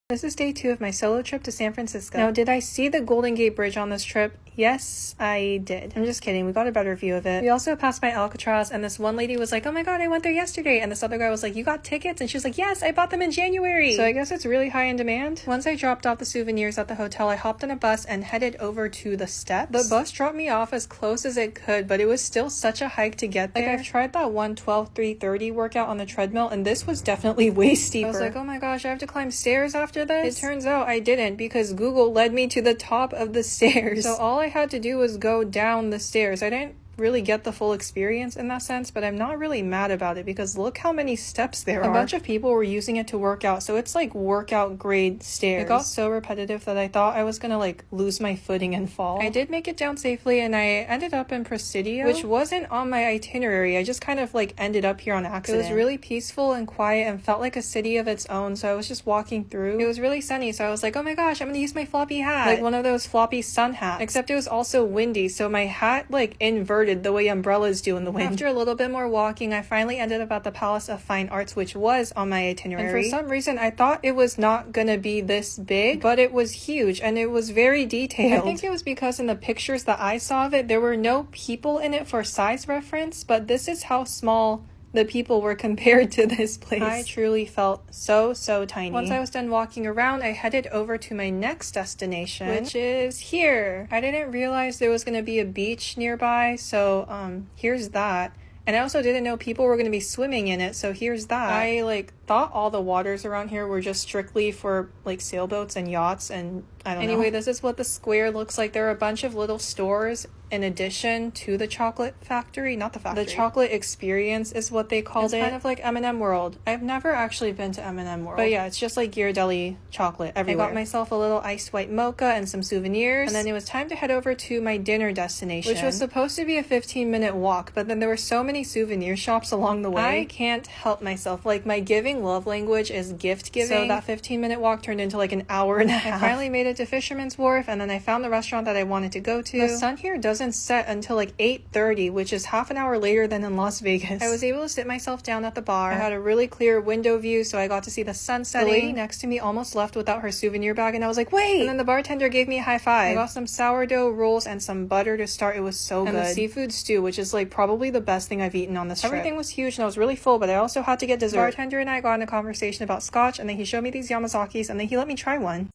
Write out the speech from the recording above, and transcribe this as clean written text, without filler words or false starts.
This is day 2 of my solo trip to San Francisco. Now, did I see the Golden Gate Bridge on this trip? Yes, I did. I'm just kidding. We got a better view of it. We also passed by Alcatraz, and this one lady was like, oh my god, I went there yesterday. And this other guy was like, you got tickets? And she was like, yes, I bought them in January. So I guess it's really high in demand. Once I dropped off the souvenirs at the hotel, I hopped on a bus and headed over to the steps. The bus dropped me off as close as it could, but it was still such a hike to get there. Like, I've tried that 1:12:3:30 workout on the treadmill, and this was definitely way steeper. I was like, oh my gosh, I have to climb stairs after this? It turns out I didn't, because Google led me to the top of the stairs. So all I had to do was go down the stairs. I didn't really get the full experience in that sense, but I'm not really mad about it because look how many steps there are. A bunch of people were using it to work out, so it's like workout grade stairs. It got so repetitive that I thought I was gonna like lose my footing and fall. I did make it down safely, and I ended up in Presidio, which wasn't on my itinerary. I just kind of like ended up here on accident. It was really peaceful and quiet and felt like a city of its own, so I was just walking through. It was really sunny, so I was like, oh my gosh, I'm gonna use my floppy hat, like one of those floppy sun hats, except it was also windy, so my hat like inverted the way umbrellas do in the wind. After a little bit more walking, I finally ended up at the Palace of Fine Arts, which was on my itinerary. And for some reason, I thought it was not gonna be this big, but it was huge and it was very detailed. I think it was because in the pictures that I saw of it, there were no people in it for size reference, but this is how small the people were compared to this place. I truly felt so tiny. Once I was done walking around, I headed over to my next destination, which is here. I didn't realize there was going to be a beach nearby, so here's that. And I also didn't know people were going to be swimming in it, so here's that. I like thought all the waters around here were just strictly for like sailboats and yachts, and I don't know. Anyway, this is what the square looks like. There are a bunch of little stores in addition to the chocolate factory. Not the factory. The chocolate experience is what they called it. It's kind of like M&M World. I've never actually been to M&M World. But yeah, it's just like Ghirardelli chocolate everywhere. I got myself a little iced white mocha and some souvenirs. And then it was time to head over to my dinner destination, which was supposed to be a 15-minute walk, but then there were so many souvenir shops along the way. I can't help myself. Like, my giving love language is gift giving. So that 15-minute walk turned into like an hour and a half. I finally made it to Fisherman's Wharf, and then I found the restaurant that I wanted to go to. The sun here doesn't set until like 8:30, which is half an hour later than in Las Vegas. I was able to sit myself down at the bar. I had a really clear window view, so I got to see the sun setting. The lady next to me almost left without her souvenir bag, and I was like, wait! And then the bartender gave me a high five. I got some sourdough rolls and some butter to start. It was so good. And the seafood stew, which is like probably the best thing I've eaten on this trip. Everything was huge and I was really full, but I also had to get dessert. The bartender and I got in a conversation about scotch, and then he showed me these Yamazakis, and then he let me try one.